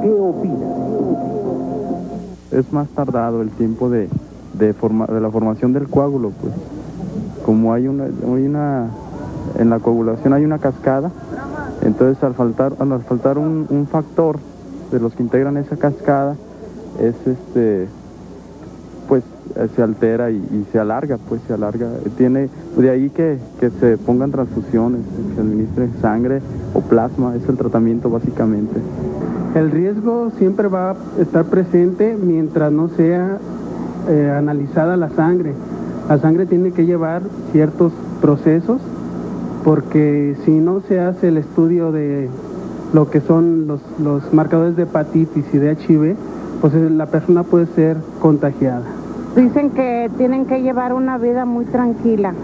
¿Qué opina? Es más tardado el tiempo de la formación del coágulo, pues. Como hay una en la coagulación hay una cascada, entonces al faltar un factor de los que integran esa cascada, es pues se altera y se alarga, tiene de ahí que se pongan transfusiones, que se administre sangre o plasma, es el tratamiento básicamente. El riesgo siempre va a estar presente mientras no sea analizada la sangre. La sangre tiene que llevar ciertos procesos, porque si no se hace el estudio de lo que son los marcadores de hepatitis y de HIV, pues la persona puede ser contagiada. Dicen que tienen que llevar una vida muy tranquila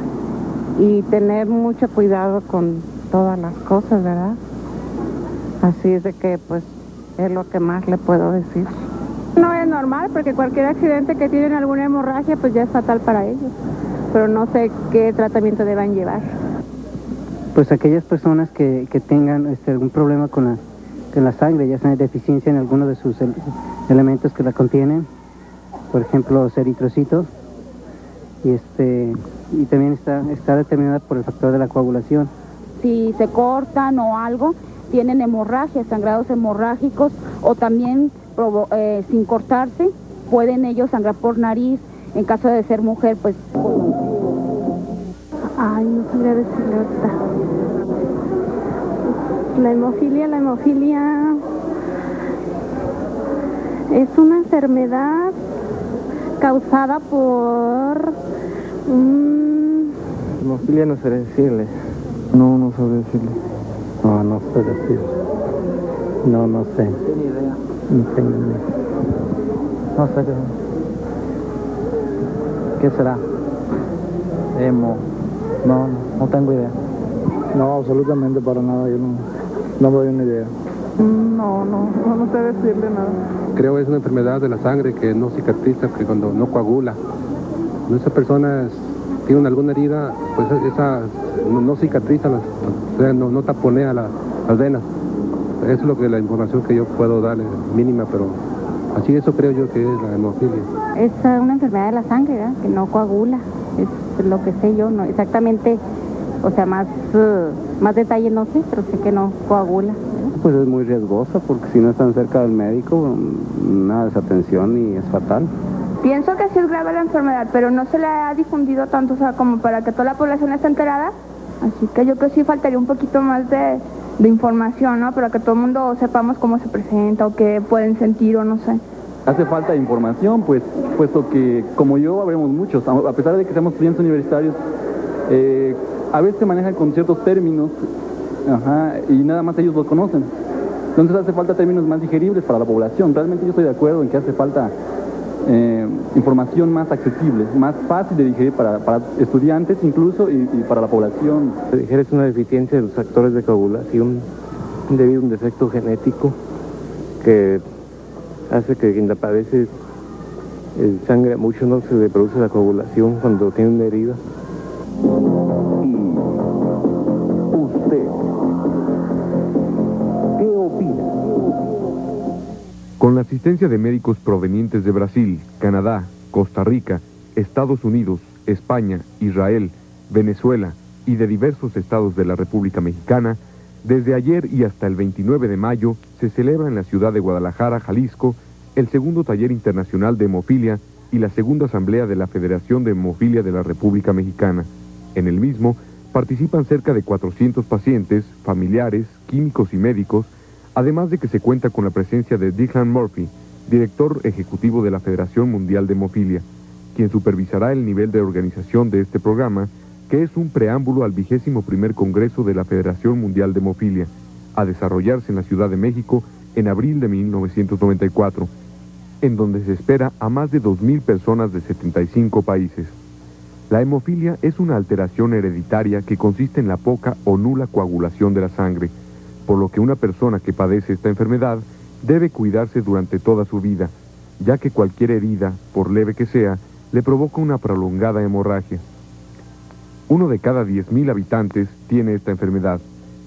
y tener mucho cuidado con todas las cosas, ¿verdad? Así es de que, pues, es lo que más le puedo decir. No es normal, porque cualquier accidente que tienen alguna hemorragia, pues ya es fatal para ellos. Pero no sé qué tratamiento deban llevar. Pues aquellas personas que tengan algún problema con la sangre, ya sea deficiencia en alguno de sus elementos que la contienen, por ejemplo los eritrocitos, y también está determinada por el factor de la coagulación. Si se cortan o algo, tienen hemorragias, sangrados hemorrágicos, o también sin cortarse pueden ellos sangrar por nariz. En caso de ser mujer, pues... Ay, no sabría decirle ahorita. La hemofilia es una enfermedad causada por... Hemofilia no sé decirle. No sé decirle. No sé decirle. No sé. ¿Tiene idea? No tengo idea. No sé qué será. No tengo idea. No, absolutamente para nada, yo no me doy una idea. No sé decirle nada. Creo que es una enfermedad de la sangre que no cicatriza, que cuando no coagula. Cuando esa persona tiene alguna herida, pues esa no cicatriza, o sea, no taponea las venas. Eso es lo que la información que yo puedo darle, mínima, pero así eso creo yo que es la hemofilia. Es una enfermedad de la sangre, ¿verdad? Que no coagula, es lo que sé yo, no exactamente, o sea, más detalle no sé, pero sé que no coagula. Pues es muy riesgosa, porque si no están cerca del médico, una desatención y es fatal. Pienso que sí es grave la enfermedad, pero no se le ha difundido tanto, o sea, como para que toda la población esté enterada. Así que yo creo que sí faltaría un poquito más de información, ¿no? Para que todo el mundo sepamos cómo se presenta o qué pueden sentir o no sé. Hace falta información, pues, puesto que, como yo, habremos muchos, a pesar de que seamos estudiantes universitarios, a veces se manejan con ciertos términos, y nada más ellos los conocen. Entonces hace falta términos más digeribles para la población. Realmente yo estoy de acuerdo en que hace falta información más accesible, más fácil de digerir para estudiantes incluso y para la población. Es una deficiencia de los factores de coagulación debido a un defecto genético que hace que quien la padece sangre mucho, no se le produce la coagulación cuando tiene una herida. ¿Usted qué opina? Con la asistencia de médicos provenientes de Brasil, Canadá, Costa Rica, Estados Unidos, España, Israel, Venezuela y de diversos estados de la República Mexicana, desde ayer y hasta el 29 de mayo se celebra en la ciudad de Guadalajara, Jalisco, el segundo taller internacional de hemofilia y la segunda asamblea de la Federación de Hemofilia de la República Mexicana. En el mismo participan cerca de 400 pacientes, familiares, químicos y médicos, además de que se cuenta con la presencia de Declan Murphy, director ejecutivo de la Federación Mundial de Hemofilia, quien supervisará el nivel de organización de este programa, que es un preámbulo al 21º Congreso de la Federación Mundial de Hemofilia, a desarrollarse en la Ciudad de México en abril de 1994, en donde se espera a más de 2.000 personas de 75 países. La hemofilia es una alteración hereditaria que consiste en la poca o nula coagulación de la sangre, por lo que una persona que padece esta enfermedad debe cuidarse durante toda su vida, ya que cualquier herida, por leve que sea, le provoca una prolongada hemorragia. 1 de cada 10.000 habitantes tiene esta enfermedad,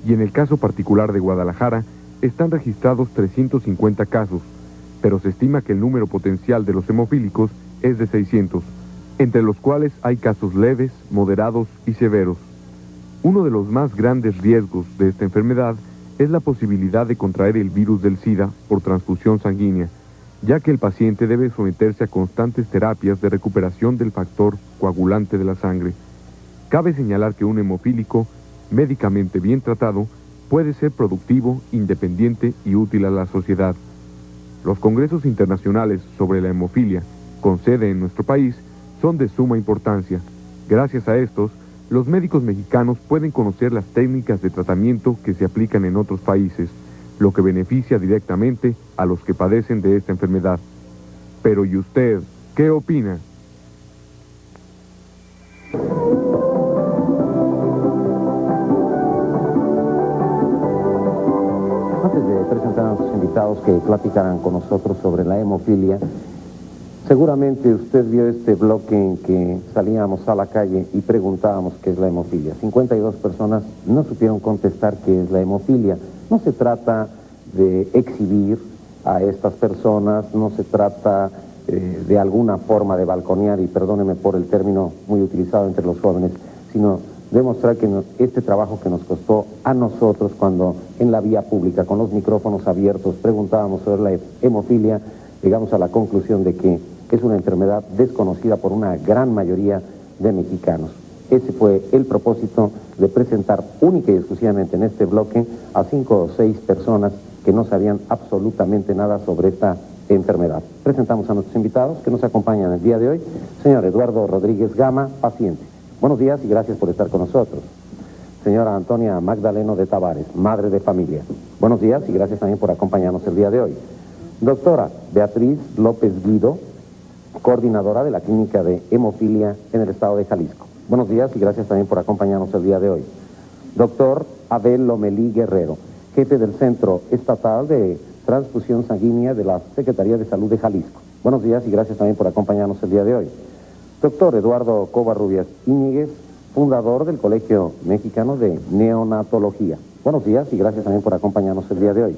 y en el caso particular de Guadalajara, están registrados 350 casos, pero se estima que el número potencial de los hemofílicos es de 600, entre los cuales hay casos leves, moderados y severos. Uno de los más grandes riesgos de esta enfermedad es la posibilidad de contraer el virus del SIDA por transfusión sanguínea, ya que el paciente debe someterse a constantes terapias de recuperación del factor coagulante de la sangre. Cabe señalar que un hemofílico, médicamente bien tratado, puede ser productivo, independiente y útil a la sociedad. Los congresos internacionales sobre la hemofilia, con sede en nuestro país, son de suma importancia. Gracias a estos, los médicos mexicanos pueden conocer las técnicas de tratamiento que se aplican en otros países, lo que beneficia directamente a los que padecen de esta enfermedad. Pero ¿y usted qué opina? Antes de presentar a nuestros invitados que platicarán con nosotros sobre la hemofilia, seguramente usted vio este bloque en que salíamos a la calle y preguntábamos qué es la hemofilia. 52 personas no supieron contestar qué es la hemofilia. No se trata de exhibir a estas personas, no se trata de alguna forma de balconear, y perdónenme por el término muy utilizado entre los jóvenes, sino demostrar que este trabajo que nos costó a nosotros cuando en la vía pública, con los micrófonos abiertos, preguntábamos sobre la hemofilia, llegamos a la conclusión de que es una enfermedad desconocida por una gran mayoría de mexicanos. Ese fue el propósito de presentar única y exclusivamente en este bloque a 5 o 6 personas que no sabían absolutamente nada sobre esta enfermedad. Presentamos a nuestros invitados que nos acompañan el día de hoy. Señor Eduardo Rodríguez Gama, paciente. Buenos días y gracias por estar con nosotros. Señora Antonia Magdaleno de Tavares, madre de familia. Buenos días y gracias también por acompañarnos el día de hoy. Doctora Beatriz López Guido, coordinadora de la Clínica de Hemofilia en el estado de Jalisco. Buenos días y gracias también por acompañarnos el día de hoy. Doctor Abel Lomelí Guerrero, jefe del Centro Estatal de Transfusión Sanguínea de la Secretaría de Salud de Jalisco. Buenos días y gracias también por acompañarnos el día de hoy. Doctor Eduardo Covarrubias Íñiguez, fundador del Colegio Mexicano de Neonatología. Buenos días y gracias también por acompañarnos el día de hoy.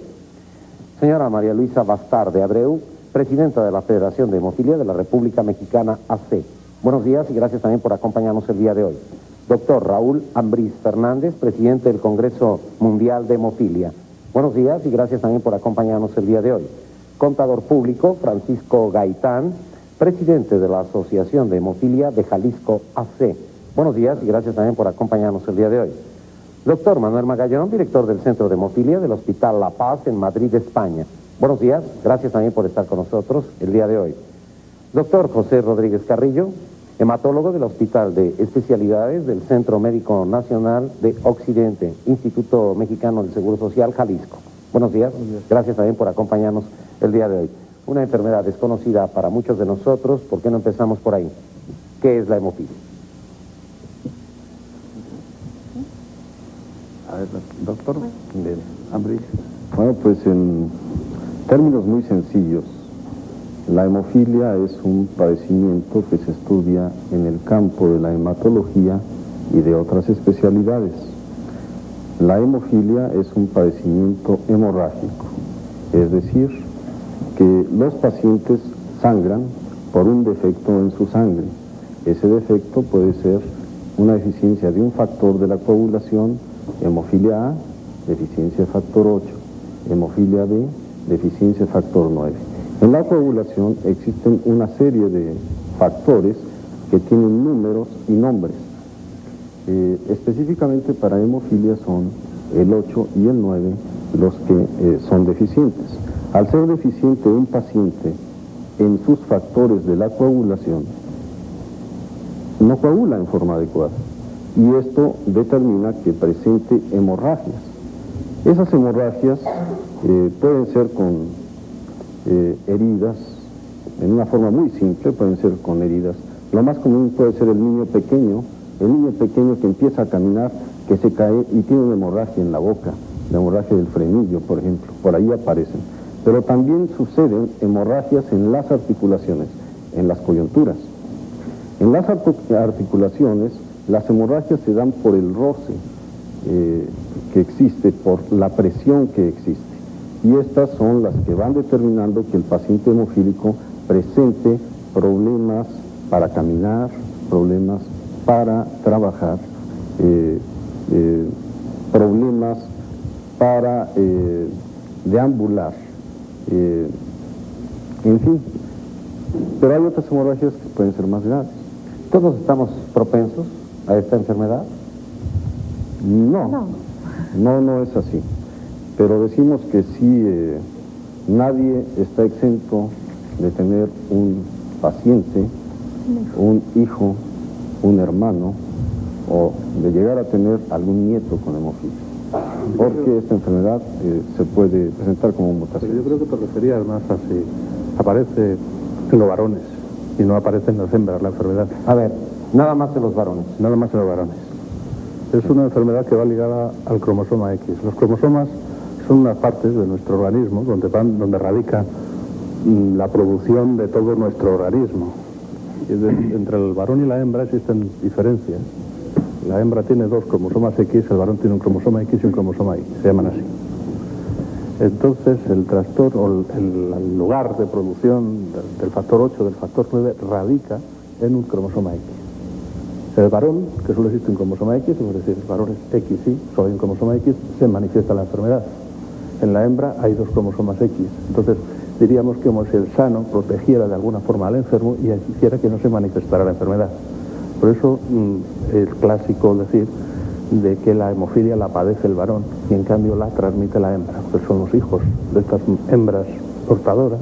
Señora María Luisa Bastar de Abreu, presidenta de la Federación de Hemofilia de la República Mexicana, AC. Buenos días y gracias también por acompañarnos el día de hoy. Doctor Raúl Ambriz Fernández, presidente del Congreso Mundial de Hemofilia. Buenos días y gracias también por acompañarnos el día de hoy. Contador público Francisco Gaitán, presidente de la Asociación de Hemofilia de Jalisco, AC. Buenos días y gracias también por acompañarnos el día de hoy. Doctor Manuel Magallón, director del Centro de Hemofilia del Hospital La Paz en Madrid, España. Buenos días, gracias también por estar con nosotros el día de hoy. Doctor José Rodríguez Carrillo, hematólogo del Hospital de Especialidades del Centro Médico Nacional de Occidente, Instituto Mexicano del Seguro Social, Jalisco. Buenos días, gracias también por acompañarnos el día de hoy. Una enfermedad desconocida para muchos de nosotros, ¿por qué no empezamos por ahí? ¿Qué es la hemofilia? A ver, doctor Ambriz. Bueno, pues en términos muy sencillos, la hemofilia es un padecimiento que se estudia en el campo de la hematología y de otras especialidades. La hemofilia es un padecimiento hemorrágico, es decir, que los pacientes sangran por un defecto en su sangre. Ese defecto puede ser una deficiencia de un factor de la coagulación, hemofilia A, deficiencia de factor 8, hemofilia B, deficiencia de factor 9. En la coagulación existen una serie de factores que tienen números y nombres. Específicamente para hemofilia son el 8 y el 9 los que son deficientes. Al ser deficiente un paciente en sus factores de la coagulación, no coagula en forma adecuada. Y esto determina que presente hemorragias. Esas hemorragias pueden ser con heridas, en una forma muy simple, pueden ser con heridas. Lo más común puede ser el niño pequeño que empieza a caminar, que se cae y tiene una hemorragia en la boca, la hemorragia del frenillo, por ejemplo, por ahí aparecen. Pero también suceden hemorragias en las articulaciones, en las coyunturas. En las articulaciones, las hemorragias se dan por el roce que existe, por la presión que existe. y estas son las que van determinando que el paciente hemofílico presente problemas para caminar, problemas para trabajar, problemas para deambular, en fin. Pero hay otras hemorragias que pueden ser más graves. ¿Todos estamos propensos a esta enfermedad? No es así. Pero decimos que sí, nadie está exento de tener un paciente, un hijo, un hermano, o de llegar a tener algún nieto con hemofilia. Porque esta enfermedad se puede presentar como mutación. Pero yo creo que te referías más a si aparece en los varones y no aparece en las hembras la enfermedad. A ver, nada más en los varones. Nada más en los varones. Es una enfermedad que va ligada al cromosoma X. Los cromosomas son unas partes de nuestro organismo donde radica la producción de todo nuestro organismo. Entre el varón y la hembra existen diferencias. La hembra tiene 2 cromosomas X, el varón tiene un cromosoma X y un cromosoma Y, se llaman así. Entonces el trastorno, el lugar de producción del factor 8, del factor 9, radica en un cromosoma X. El varón, que solo existe un cromosoma X, es decir, el varón es XY, solo hay un cromosoma X, se manifiesta la enfermedad. En la hembra hay 2 cromosomas X. Entonces diríamos que como si el sano protegiera de alguna forma al enfermo y hiciera que no se manifestara la enfermedad. Por eso es clásico decir de que la hemofilia la padece el varón y en cambio la transmite la hembra, porque son los hijos de estas hembras portadoras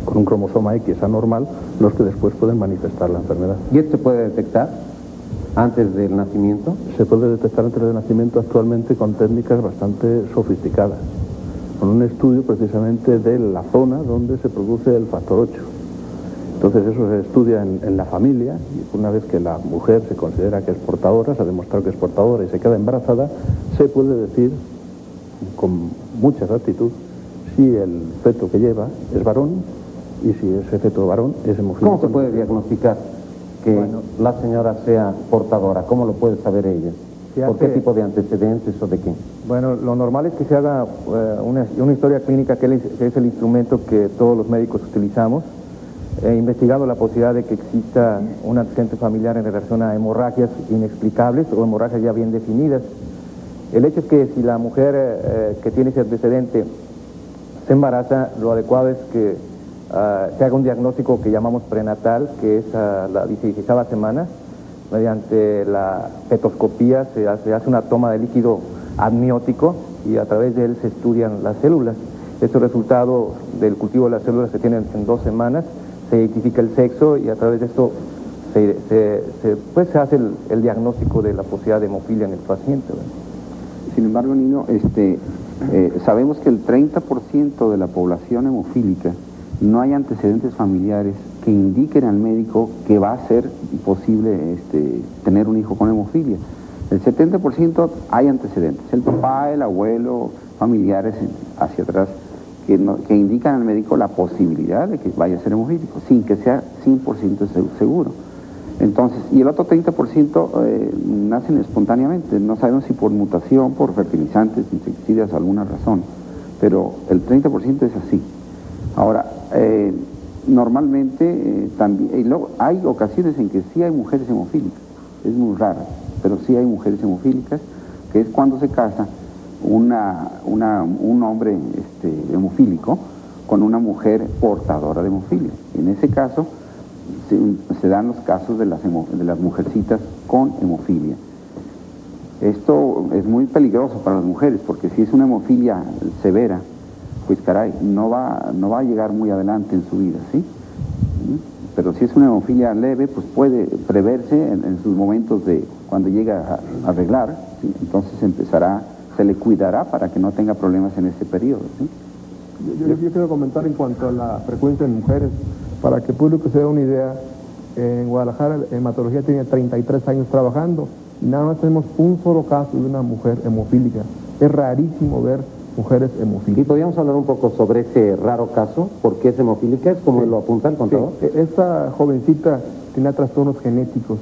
con un cromosoma X anormal los que después pueden manifestar la enfermedad. ¿Y esto se puede detectar antes del nacimiento? Se puede detectar antes del nacimiento actualmente con técnicas bastante sofisticadas, con un estudio precisamente de la zona donde se produce el factor 8. Entonces eso se estudia en la familia y una vez que la mujer se considera que es portadora, se ha demostrado que es portadora y se queda embarazada, se puede decir con mucha exactitud si el feto que lleva es varón y si ese feto varón es hemofílico. ¿Cómo se puede diagnosticar que la señora sea portadora? ¿Cómo lo puede saber ella? ¿Por qué tipo de antecedentes o de qué? Bueno, lo normal es que se haga una historia clínica, que es el instrumento que todos los médicos utilizamos, investigando la posibilidad de que exista un antecedente familiar en relación a hemorragias inexplicables o hemorragias ya bien definidas. El hecho es que si la mujer que tiene ese antecedente se embaraza, lo adecuado es que se haga un diagnóstico que llamamos prenatal, que es a la 16ª semana. Mediante la fetoscopía se hace una toma de líquido amniótico y a través de él se estudian las células. Estos resultados del cultivo de las células se tienen en 2 semanas, se identifica el sexo y a través de esto se hace el diagnóstico de la posibilidad de hemofilia en el paciente. Sin embargo, Nino, sabemos que el 30% de la población hemofílica no hay antecedentes familiares que indiquen al médico que va a ser posible tener un hijo con hemofilia. El 70% hay antecedentes, el papá, el abuelo, familiares hacia atrás, que indican al médico la posibilidad de que vaya a ser hemofílico, sin que sea 100% seguro. Entonces, y el otro 30% nacen espontáneamente, no sabemos si por mutación, por fertilizantes, insecticidas, alguna razón, pero el 30% es así. Ahora, normalmente también, y luego hay ocasiones en que sí hay mujeres hemofílicas, es muy raro, pero sí hay mujeres hemofílicas, que es cuando se casa un hombre hemofílico con una mujer portadora de hemofilia. En ese caso se dan los casos de las mujercitas con hemofilia. Esto es muy peligroso para las mujeres, porque si es una hemofilia severa, pues caray, no va a llegar muy adelante en su vida, ¿sí? Pero si es una hemofilia leve, pues puede preverse en sus momentos de cuando llega a arreglar, ¿sí? Entonces se le cuidará para que no tenga problemas en ese periodo, ¿sí? Yo quiero comentar en cuanto a la frecuencia en mujeres, para que el público se dé una idea. En Guadalajara, hematología tiene 33 años trabajando y nada más tenemos un solo caso de una mujer hemofílica. Es rarísimo ver mujeres hemofílicas. ¿Y podríamos hablar un poco sobre ese raro caso? ¿Por qué es hemofílica? ¿Es como lo apunta el contador? Sí. Esta jovencita tenía trastornos genéticos.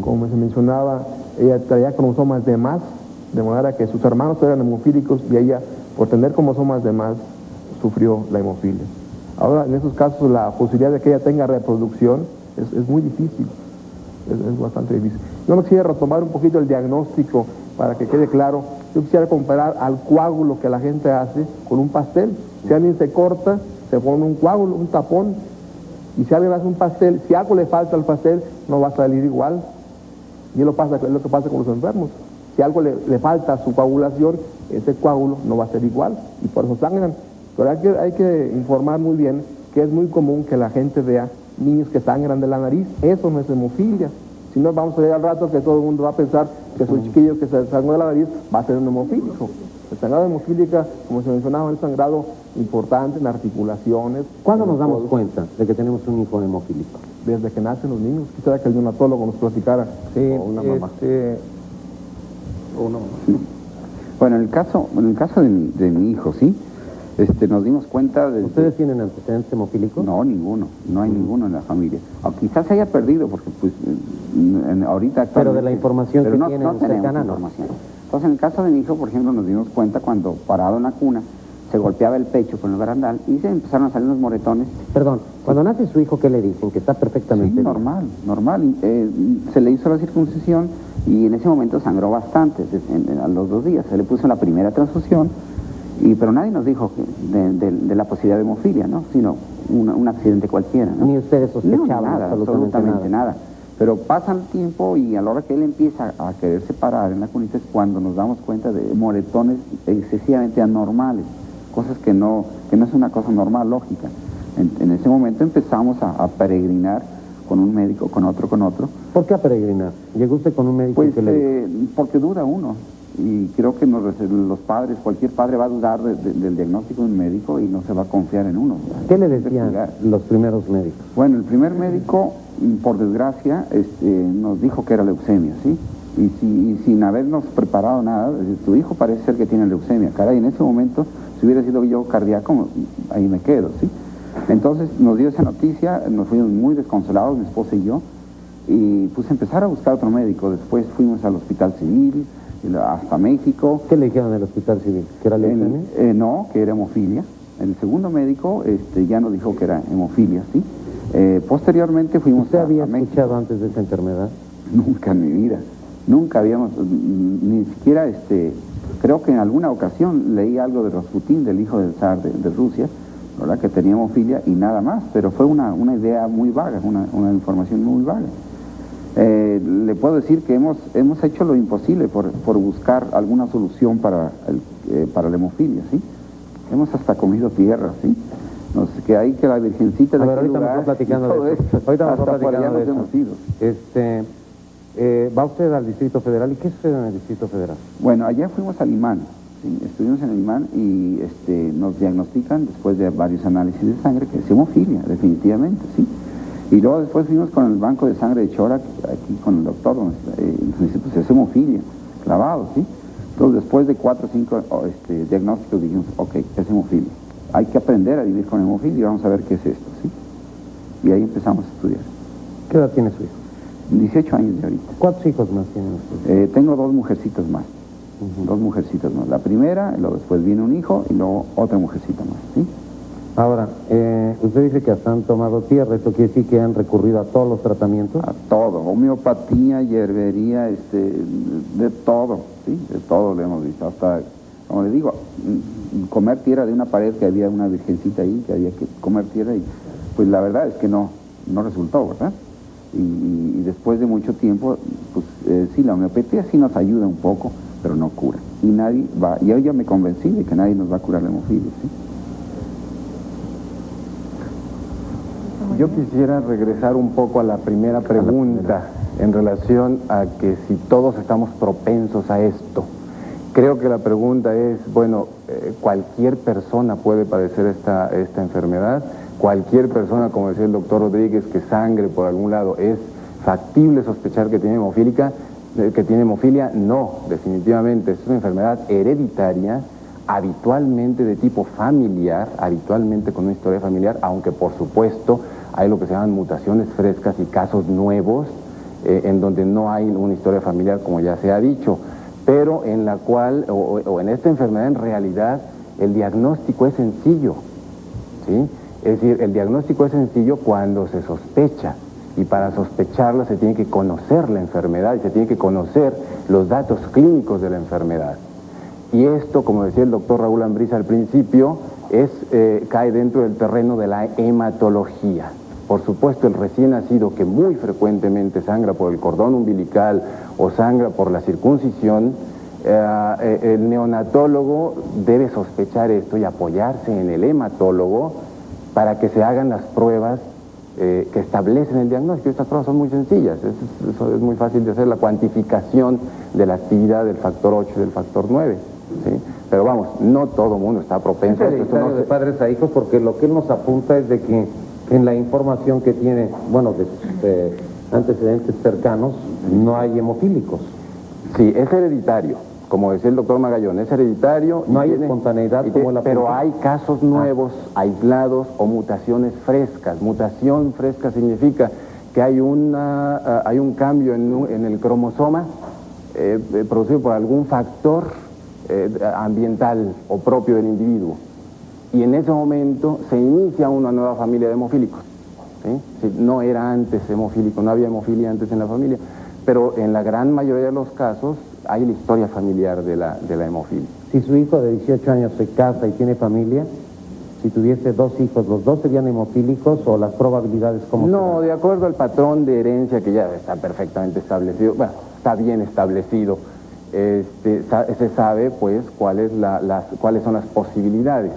Como se mencionaba, ella traía cromosomas de más, de manera que sus hermanos eran hemofílicos y ella por tener cromosomas de más, sufrió la hemofilia. Ahora, en esos casos, la posibilidad de que ella tenga reproducción es muy difícil, es bastante difícil. Yo me quisiera retomar un poquito el diagnóstico para que quede claro. Yo quisiera comparar al coágulo que la gente hace con un pastel. Si alguien se corta, se pone un coágulo, un tapón, y si alguien hace un pastel, si algo le falta al pastel, no va a salir igual. Y es lo que pasa con los enfermos. Si algo le falta a su coagulación, ese coágulo no va a ser igual, y por eso sangran. Pero hay que informar muy bien que es muy común que la gente vea niños que sangran de la nariz. Eso no es hemofilia. Si no, vamos a ver al rato que todo el mundo va a pensar que su chiquillo que se sangró de la nariz va a ser un hemofílico. El sangrado hemofílica, como se mencionaba, es un sangrado importante en articulaciones. ¿Cuándo nos damos cuenta de que tenemos un hijo hemofílico? Desde que nacen los niños. Quisiera que el neonatólogo nos platicara. Sí, o una mamá. O una mamá. Sí. Bueno, en el caso de mi hijo, ¿sí? Nos dimos cuenta de... ¿Ustedes tienen antecedentes hemofílicos? No, ninguno. No hay ninguno en la familia. O quizás se haya perdido, porque pues ahorita... Pero de la información que tienen no cercana, no. Entonces, en el caso de mi hijo, por ejemplo, nos dimos cuenta cuando parado en la cuna, se golpeaba el pecho con el barandal y se empezaron a salir unos moretones. Perdón, cuando nace su hijo, ¿qué le dicen? Que está perfectamente bien. Normal. Se le hizo la circuncisión y en ese momento sangró bastante, a los 2 días. Se le puso la primera transfusión, pero nadie nos dijo de la posibilidad de hemofilia, ¿no? Sino un accidente cualquiera, ¿no? Ni ustedes sospechaban nada, absolutamente nada. Pero pasa el tiempo y a la hora que él empieza a quererse parar en la cunita es cuando nos damos cuenta de moretones excesivamente anormales, cosas que no es una cosa normal, lógica. En ese momento empezamos a peregrinar con un médico, con otro. ¿Por qué a peregrinar? ¿Llegó usted con un médico? Pues que le... porque duda uno. Y creo que los padres, cualquier padre va a dudar del diagnóstico de un médico y no se va a confiar en uno. ¿Qué le decían los primeros médicos? Bueno, el primer médico, por desgracia, nos dijo que era leucemia, ¿sí? Y sin habernos preparado nada, tu hijo parece ser que tiene leucemia. Caray, en ese momento, si hubiera sido yo cardíaco, ahí me quedo, ¿sí? Entonces nos dio esa noticia, nos fuimos muy desconsolados, mi esposa y yo, y pues empezar a buscar otro médico. Después fuimos al Hospital Civil, hasta México. ¿Qué le dijeron del Hospital Civil? ¿Que era leucemia? No, que era hemofilia. El segundo médico ya nos dijo que era hemofilia, ¿sí? Posteriormente fuimos ¿Usted había México. escuchado antes de esa enfermedad? Nunca en mi vida. Nunca habíamos, ni siquiera, creo que en alguna ocasión leí algo de Rasputín, del hijo del zar de Rusia, ¿verdad? Que tenía hemofilia y nada más, pero fue una idea muy vaga, una información muy vaga. Le puedo decir que hemos hecho lo imposible por buscar alguna solución para la hemofilia, ¿sí? Hemos hasta comido tierra, ¿sí? No sé, que hay que la virgencita de ahorita lugar, vamos platicando de eso. Ahorita vamos platicando de eso. Va usted al Distrito Federal. ¿Y qué sucede en el Distrito Federal? Bueno, allá fuimos al imán, ¿sí? Estuvimos en el imán y nos diagnostican después de varios análisis de sangre que es hemofilia, definitivamente, ¿sí? Y luego después fuimos con el banco de sangre de Chora, aquí con el doctor, donde nos dice, pues es hemofilia, clavado, ¿sí? Entonces después de 4 o 5 diagnósticos dijimos, ok, es hemofilia. Hay que aprender a vivir con hemofilia y vamos a ver qué es esto, ¿sí? Y ahí empezamos a estudiar. ¿Qué edad tiene su hijo? 18 años de ahorita. ¿Cuántos hijos más tienen ustedes? Tengo 2 mujercitas más. 2 mujercitas más. La primera, luego después viene un hijo y luego otra mujercita más, ¿sí? Ahora, usted dice que hasta han tomado tierra. ¿Esto quiere decir que han recurrido a todos los tratamientos? A todo, homeopatía, hierbería, de todo, ¿sí? De todo lo hemos visto. Hasta, como le digo, comer tierra de una pared que había una virgencita ahí, que había que comer tierra y pues la verdad es que no resultó, ¿verdad? Y después de mucho tiempo, pues sí, la homeopatía sí nos ayuda un poco, pero no cura. Y nadie va, y yo ya me convencí de que nadie nos va a curar la hemofilia, ¿sí? Yo quisiera regresar un poco a la primera pregunta en relación a que si todos estamos propensos a esto. Creo que la pregunta es, bueno, cualquier persona puede padecer esta enfermedad, cualquier persona, como decía el doctor Rodríguez, que sangre por algún lado, ¿es factible sospechar que tiene hemofilia? No, definitivamente, es una enfermedad hereditaria, habitualmente de tipo familiar, habitualmente con una historia familiar, aunque por supuesto hay lo que se llaman mutaciones frescas y casos nuevos en donde no hay una historia familiar, como ya se ha dicho, pero en la cual, o en esta enfermedad en realidad, el diagnóstico es sencillo, ¿sí? Es decir, el diagnóstico es sencillo cuando se sospecha, y para sospecharla se tiene que conocer la enfermedad y se tiene que conocer los datos clínicos de la enfermedad. Y esto, como decía el doctor Raúl Ambriz al principio, cae dentro del terreno de la hematología. Por supuesto, el recién nacido que muy frecuentemente sangra por el cordón umbilical o sangra por la circuncisión, el neonatólogo debe sospechar esto y apoyarse en el hematólogo para que se hagan las pruebas que establecen el diagnóstico. Estas pruebas son muy sencillas, es muy fácil de hacer, la cuantificación de la actividad del factor 8 y del factor 9. ¿Sí? Pero vamos, no todo el mundo está propenso a esto. Esto no de padres a hijos, porque lo que él nos apunta es de que en la información que tiene, bueno, de antecedentes cercanos, no hay hemofílicos. Sí, es hereditario, como decía el doctor Magallón, es hereditario. No hay espontaneidad como la pero hay casos nuevos, aislados o mutaciones frescas. Mutación fresca significa que hay un cambio en el cromosoma producido por algún factor ambiental o propio del individuo. Y en ese momento se inicia una nueva familia de hemofílicos. ¿Sí? No era antes hemofílico, no había hemofilia antes en la familia, pero en la gran mayoría de los casos hay la historia familiar de la hemofilia. Si su hijo de 18 años se casa y tiene familia, si tuviese 2 hijos, ¿los 2 serían hemofílicos o las probabilidades como No, de acuerdo al patrón de herencia que ya está perfectamente establecido, bueno, está bien establecido, se sabe pues cuáles son las posibilidades.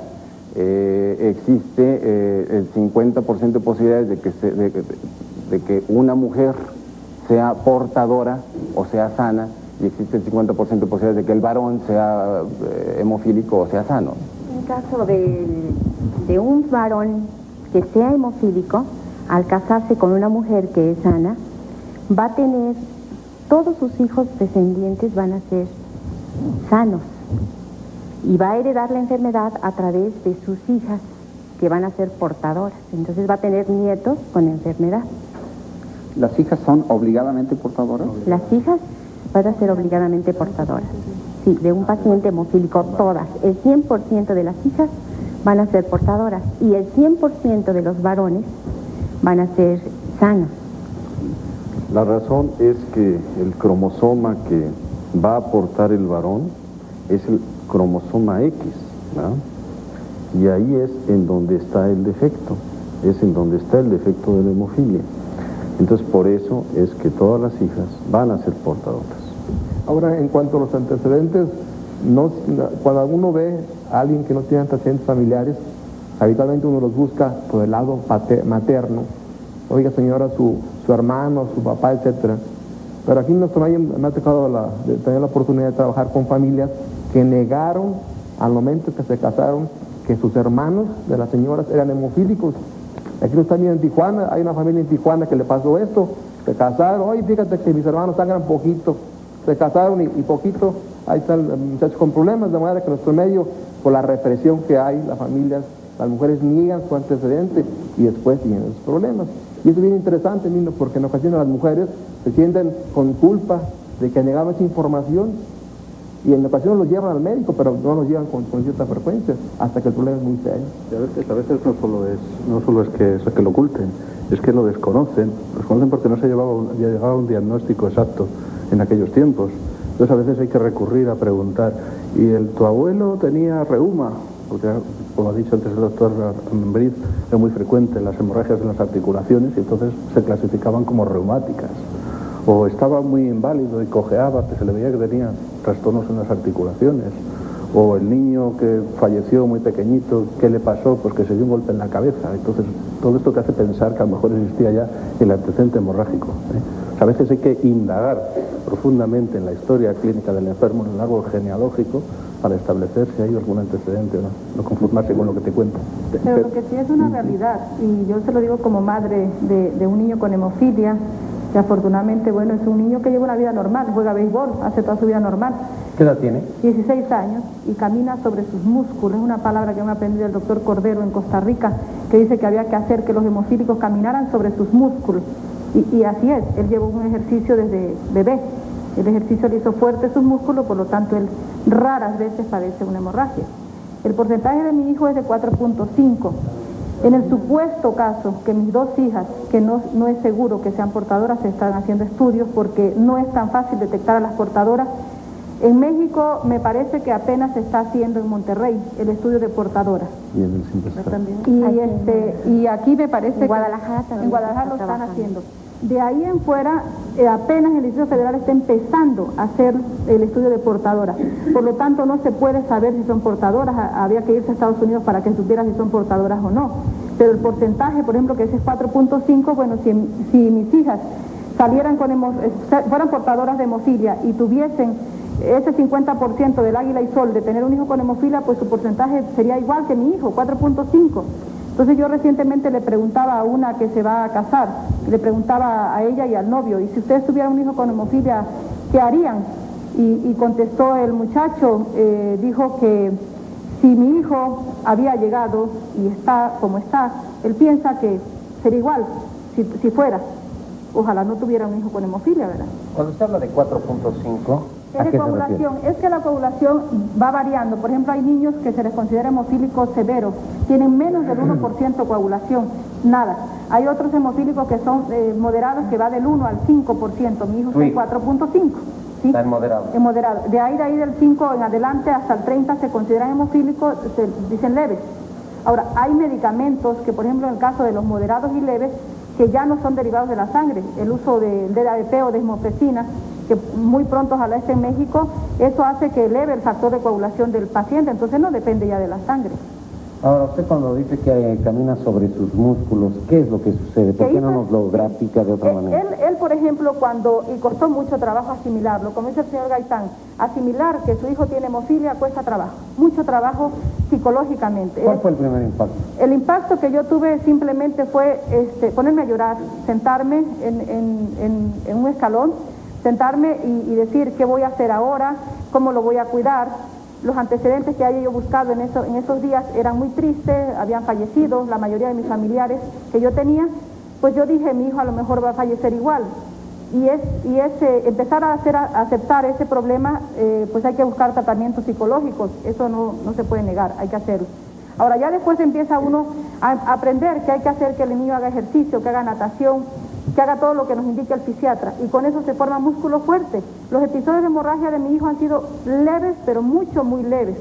Existe el 50% de posibilidades de que una mujer sea portadora o sea sana, y existe el 50% de posibilidades de que el varón sea hemofílico o sea sano. En caso de un varón que sea hemofílico, al casarse con una mujer que es sana, va a tener, todos sus hijos descendientes van a ser sanos y va a heredar la enfermedad a través de sus hijas, que van a ser portadoras. Entonces va a tener nietos con enfermedad. ¿Las hijas son obligadamente portadoras? Las hijas van a ser obligadamente portadoras. Sí, de un paciente hemofílico, todas. El 100% de las hijas van a ser portadoras y el 100% de los varones van a ser sanos. La razón es que el cromosoma que va a aportar el varón es el cromosoma X, ¿no? Y ahí es en donde está el defecto, es en donde está el defecto de la hemofilia. Entonces por eso es que todas las hijas van a ser portadoras. Ahora, en cuanto a los antecedentes, cuando uno ve a alguien que no tiene antecedentes familiares, habitualmente uno los busca por el lado materno. Oiga, señora, su hermano, su papá, etcétera. Pero aquí en nuestro medio me ha tocado tener la oportunidad de trabajar con familias que negaron al momento que se casaron que sus hermanos de las señoras eran hemofílicos. Aquí lo están viendo en Tijuana, hay una familia en Tijuana que le pasó esto, se casaron, oye, fíjate que mis hermanos sangran poquito, se casaron y poquito, ahí están los muchachos con problemas, de manera que en nuestro medio, por la represión que hay, las familias, las mujeres niegan su antecedente y después tienen esos problemas. Y eso es bien interesante, Nino, porque en ocasiones las mujeres se sienten con culpa de que negaban esa información y en ocasiones los llevan al médico, pero no los llevan con cierta frecuencia, hasta que el problema es muy serio. Y a veces no solo es que lo oculten, es que lo desconocen porque no se llegaba un diagnóstico exacto en aquellos tiempos. Entonces a veces hay que recurrir a preguntar, tu abuelo tenía reuma? Porque, como ha dicho antes el doctor Ambriz, era muy frecuente las hemorragias en las articulaciones y entonces se clasificaban como reumáticas. O estaba muy inválido y cojeaba, que se le veía que tenía trastornos en las articulaciones. O el niño que falleció muy pequeñito, ¿qué le pasó? Pues que se dio un golpe en la cabeza. Entonces, todo esto te hace pensar que a lo mejor existía ya el antecedente hemorrágico. O sea, a veces hay que indagar profundamente en la historia clínica del enfermo, en el árbol genealógico, para establecer si hay algún antecedente o no. No conformarse con lo que te cuento. Pero lo que sí es una realidad, y yo se lo digo como madre de un niño con hemofilia, que afortunadamente, bueno, es un niño que lleva una vida normal, juega béisbol, hace toda su vida normal. ¿Qué edad tiene? 16 años y camina sobre sus músculos. Es una palabra que me ha aprendido el doctor Cordero en Costa Rica, que dice que había que hacer que los hemofílicos caminaran sobre sus músculos. Y así es, él llevó un ejercicio desde bebé. El ejercicio le hizo fuerte sus músculos, por lo tanto él raras veces padece una hemorragia. El porcentaje de mi hijo es de 4.5. En el supuesto caso que mis dos hijas, que no es seguro que sean portadoras, se están haciendo estudios porque no es tan fácil detectar a las portadoras. En México me parece que apenas se está haciendo en Monterrey el estudio de portadoras. Y en el Y aquí me parece en Guadalajara también en Guadalajara lo están haciendo. De ahí en fuera, apenas el Distrito Federal está empezando a hacer el estudio de portadoras. Por lo tanto, no se puede saber si son portadoras. Había que irse a Estados Unidos para que supiera si son portadoras o no. Pero el porcentaje, por ejemplo, que ese es 4.5, bueno, si mis hijas salieran fueran portadoras de hemofilia y tuviesen ese 50% del águila y sol de tener un hijo con hemofilia, pues su porcentaje sería igual que mi hijo, 4.5. Entonces yo recientemente le preguntaba a una que se va a casar, le preguntaba a ella y al novio, y si ustedes tuvieran un hijo con hemofilia, ¿qué harían? Y contestó el muchacho, dijo que si mi hijo había llegado y está como está, él piensa que sería igual si fuera. Ojalá no tuviera un hijo con hemofilia, ¿verdad? Cuando usted habla de 4.5... Es de coagulación, es que la coagulación va variando. Por ejemplo, hay niños que se les considera hemofílicos severos, tienen menos del 1% coagulación, nada. Hay otros hemofílicos que son moderados, que va del 1 al 5%, mi hijo es 4.5. ¿sí? Está en moderado. En moderado. De ahí del 5 en adelante hasta el 30 se consideran hemofílicos, se dicen leves. Ahora, hay medicamentos que, por ejemplo, en el caso de los moderados y leves, que ya no son derivados de la sangre, el uso del DADP o de desmofecina, que muy pronto ojalá esté en México, eso hace que eleve el factor de coagulación del paciente, entonces no depende ya de la sangre. Ahora, usted cuando dice que camina sobre sus músculos, ¿qué es lo que sucede? ¿Por qué no nos lo grafica de otra manera? Él, por ejemplo, y costó mucho trabajo asimilarlo, como dice el señor Gaitán, asimilar que su hijo tiene hemofilia cuesta trabajo, mucho trabajo psicológicamente. ¿Cuál fue el primer impacto? El impacto que yo tuve simplemente fue ponerme a llorar, sentarme en un escalón, sentarme y decir qué voy a hacer ahora, cómo lo voy a cuidar. Los antecedentes que haya yo buscado en esos días eran muy tristes, habían fallecido la mayoría de mis familiares que yo tenía, pues yo dije, mi hijo a lo mejor va a fallecer igual. Y empezar a aceptar ese problema, pues hay que buscar tratamientos psicológicos, eso no se puede negar, hay que hacerlo. Ahora ya después empieza uno a aprender que hay que hacer que el niño haga ejercicio, que haga natación, que haga todo lo que nos indica el fisiatra, y con eso se forma músculo fuerte. Los episodios de hemorragia de mi hijo han sido leves, pero muy leves.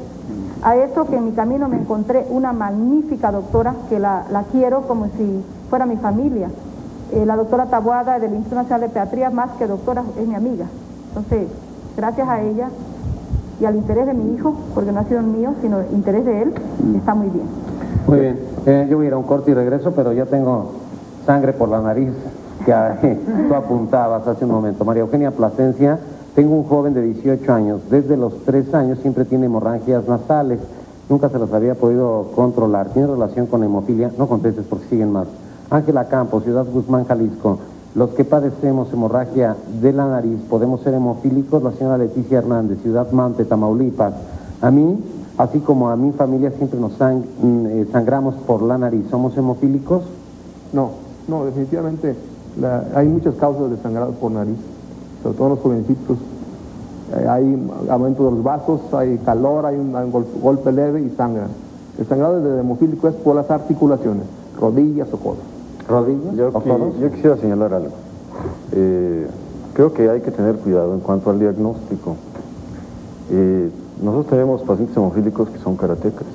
A eso que en mi camino me encontré una magnífica doctora, que la quiero como si fuera mi familia. La doctora Taboada del Instituto Nacional de Pediatría, más que doctora, es mi amiga. Entonces, gracias a ella y al interés de mi hijo, porque no ha sido el mío, sino el interés de él, está muy bien. Muy bien, yo voy a ir a un corte y regreso, pero ya tengo sangre por la nariz, que tú apuntabas hace un momento. María Eugenia Plasencia, tengo un joven de 18 años, desde los 3 años siempre tiene hemorragias nasales, nunca se las había podido controlar, tiene relación con hemofilia, no contestes porque siguen más. Ángela Campos, Ciudad Guzmán, Jalisco, los que padecemos hemorragia de la nariz, ¿podemos ser hemofílicos? La señora Leticia Hernández, Ciudad Mante, Tamaulipas, a mí, así como a mi familia, siempre nos sangramos por la nariz, ¿somos hemofílicos? No, definitivamente hay muchas causas de sangrado por nariz, sobre todo en los jovencitos. Hay aumento de los vasos, hay calor, hay un golpe leve y sangran. El sangrado de hemofílico es por las articulaciones, rodillas o codos. ¿Rodillas o codos? Yo quisiera señalar algo. Creo que hay que tener cuidado en cuanto al diagnóstico. Nosotros tenemos pacientes hemofílicos que son karatecas,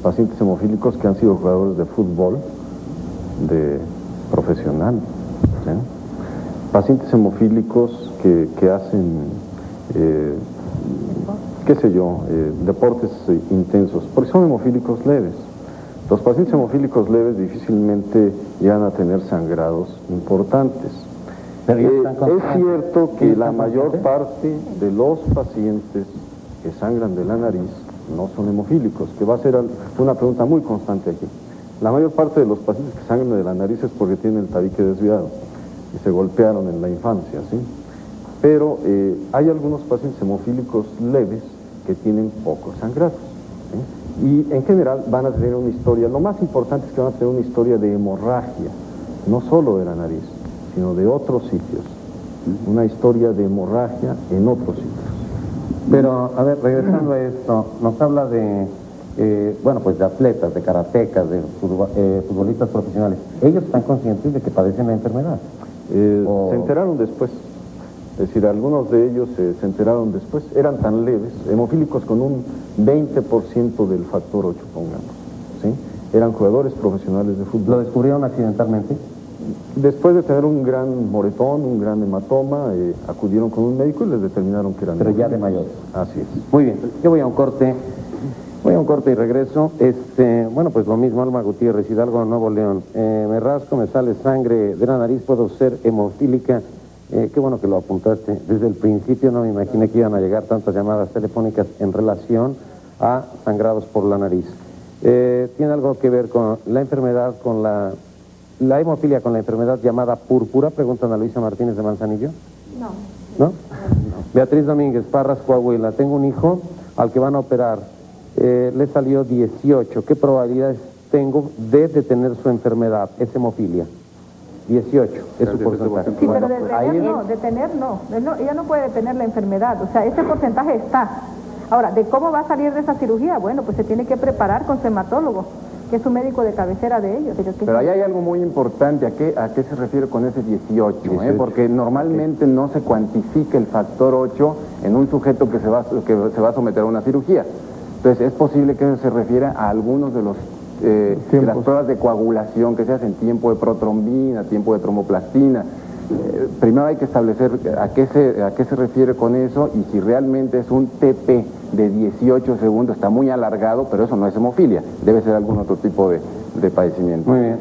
pacientes hemofílicos que han sido jugadores de fútbol, de profesional, ¿sí? Pacientes hemofílicos que hacen, qué sé yo, deportes intensos, porque son hemofílicos leves. Los pacientes hemofílicos leves difícilmente llegan a tener sangrados importantes. Pero es cierto que la mayor parte de los pacientes que sangran de la nariz no son hemofílicos, que va a ser una pregunta muy constante aquí. La mayor parte de los pacientes que sangran de la nariz es porque tienen el tabique desviado y se golpearon en la infancia, ¿sí? Pero hay algunos pacientes hemofílicos leves que tienen pocos sangrados, ¿sí? Y en general van a tener una historia, lo más importante es que van a tener una historia de hemorragia, no solo de la nariz, sino de otros sitios, una historia de hemorragia en otros sitios. Pero, a ver, regresando a esto, nos habla de bueno, pues de atletas, de karatecas, de futbolistas profesionales, ellos están conscientes de que padecen la enfermedad. Se enteraron después. Es decir, algunos de ellos se enteraron después, eran tan leves, hemofílicos con un 20% del factor 8, pongamos, ¿sí? Eran jugadores profesionales de fútbol. ¿Lo descubrieron accidentalmente? Después de tener un gran moretón, un gran hematoma, acudieron con un médico y les determinaron que eran Pero ya de mayores. Así es. Muy bien, yo voy a un corte y regreso. Bueno, pues lo mismo, Alma Gutiérrez, Hidalgo, Nuevo León. Me rasco, me sale sangre de la nariz, puedo ser hemofílica. Qué bueno que lo apuntaste. Desde el principio no me imaginé que iban a llegar tantas llamadas telefónicas en relación a sangrados por la nariz. ¿Tiene algo que ver con la enfermedad, con la hemofilia, con la enfermedad llamada púrpura? Preguntan a Luisa Martínez de Manzanillo. No. ¿No? Beatriz Domínguez, Parras, Coahuila. Tengo un hijo al que van a operar. Le salió 18. ¿Qué probabilidades tengo de tener su enfermedad? Es hemofilia. 18 es su porcentaje. Sí, pero de tener no. Ella no puede tener la enfermedad. O sea, ese porcentaje está. Ahora, ¿de cómo va a salir de esa cirugía? Bueno, pues se tiene que preparar con su hematólogo, que es un médico de cabecera de ellos. Pero ahí hay algo muy importante. ¿A qué se refiere con ese 18? Porque normalmente no se cuantifica el factor 8 en un sujeto que se va a someter a una cirugía. Entonces, es posible que eso se refiera a algunos de las pruebas de coagulación que se hacen, tiempo de protrombina, tiempo de tromboplastina. Primero hay que establecer a qué se refiere con eso y si realmente es un TP de 18 segundos, está muy alargado, pero eso no es hemofilia, debe ser algún otro tipo de padecimiento. Muy bien.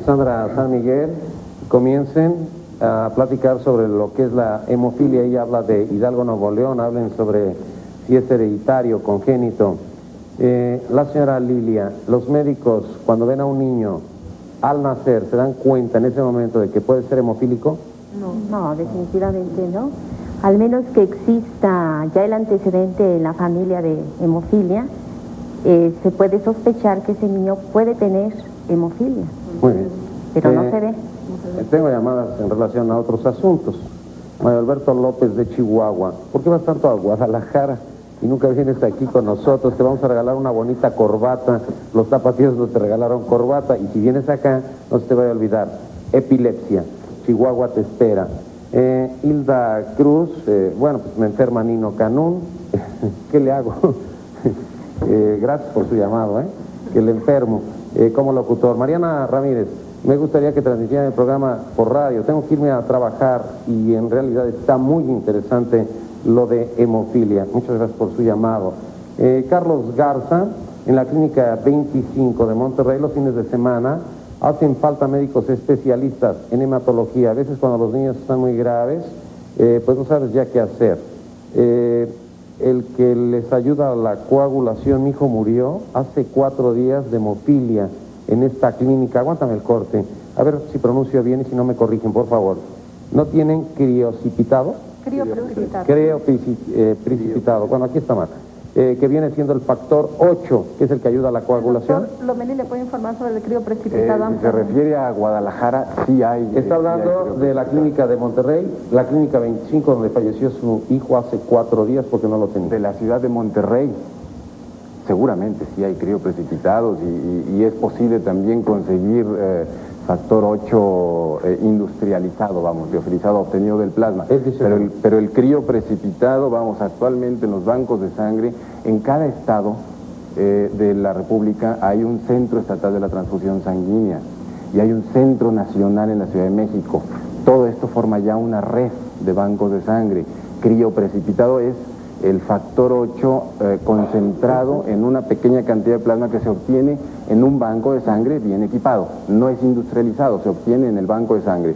Sandra San Miguel, comiencen a platicar sobre lo que es la hemofilia. Ella habla de Hidalgo, Nuevo León, hablen sobre si es hereditario, congénito. La señora Lilia, los médicos cuando ven a un niño al nacer, ¿se dan cuenta en ese momento de que puede ser hemofílico? No, definitivamente no. Al menos que exista ya el antecedente en la familia de hemofilia, se puede sospechar que ese niño puede tener hemofilia. Muy bien. Pero no se ve. Tengo llamadas en relación a otros asuntos. Mario Alberto López de Chihuahua, ¿por qué vas tanto a Guadalajara y nunca vienes aquí con nosotros? Te vamos a regalar una bonita corbata. Los tapatíos nos te regalaron corbata y si vienes acá no se te vaya a olvidar. Epilepsia, Chihuahua te espera. Hilda Cruz, bueno, pues me enferma Nino Canún. ¿Qué le hago? Gracias por su llamado, que le enfermo como locutor. Mariana Ramírez, me gustaría que transmitieran el programa por radio. Tengo que irme a trabajar y en realidad está muy interesante lo de hemofilia. Muchas gracias por su llamado. Carlos Garza, en la clínica 25 de Monterrey, los fines de semana hacen falta médicos especialistas en hematología. A veces cuando los niños están muy graves, pues no sabes ya qué hacer. El que les ayuda a la coagulación, mi hijo murió hace 4 días de hemofilia en esta clínica. Aguántame el corte, a ver si pronuncio bien y si no me corrigen, por favor. ¿No tienen criocipitado? Crioprecipitado. Bueno, aquí está mal. Que viene siendo el factor 8, que es el que ayuda a la coagulación. Doctor Lomelí, ¿le puede informar sobre el crioprecipitado? Si se refiere a Guadalajara, sí hay. Está hablando de la clínica de Monterrey, la clínica 25 donde falleció su hijo hace 4 días porque no lo tenía. De la ciudad de Monterrey, seguramente sí hay crioprecipitados y es posible también conseguir factor 8 industrializado, liofilizado, obtenido del plasma. Pero el crioprecipitado, actualmente en los bancos de sangre, en cada estado de la República hay un centro estatal de la transfusión sanguínea y hay un centro nacional en la Ciudad de México. Todo esto forma ya una red de bancos de sangre. Crioprecipitado es el factor 8 concentrado en una pequeña cantidad de plasma que se obtiene en un banco de sangre bien equipado. No es industrializado, se obtiene en el banco de sangre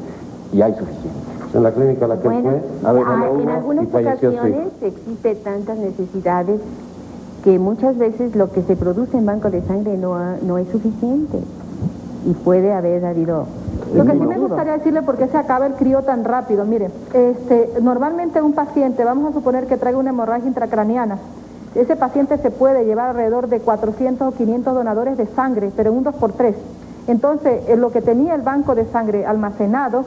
y hay suficiente. En la clínica a la que bueno, fue, en algunas ocasiones existe tantas necesidades que muchas veces lo que se produce en banco de sangre no es suficiente y puede haber habido... Lo que sí me gustaría decirle por qué se acaba el crío tan rápido. Mire, normalmente un paciente, vamos a suponer que traiga una hemorragia intracraniana, ese paciente se puede llevar alrededor de 400 o 500 donadores de sangre, pero en un 2x3. Entonces, lo que tenía el banco de sangre almacenado,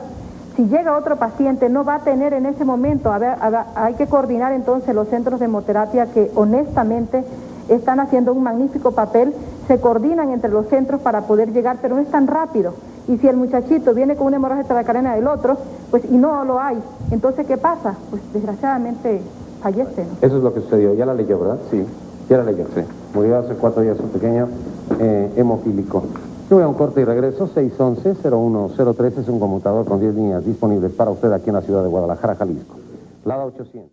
si llega otro paciente no va a tener en ese momento, hay que coordinar entonces los centros de hemoterapia que honestamente están haciendo un magnífico papel, se coordinan entre los centros para poder llegar, pero no es tan rápido. Y si el muchachito viene con una hemorragia intracránea del otro, pues y no lo hay, entonces ¿qué pasa? Pues desgraciadamente fallece, ¿no? Eso es lo que sucedió. Ya la leyó, ¿verdad? Sí. Ya la leyó. Sí. Murió hace 4 días un pequeño hemofílico. Yo voy a un corte y regreso. 611-0103 es un conmutador con 10 líneas disponibles para usted aquí en la ciudad de Guadalajara, Jalisco. Lada 800.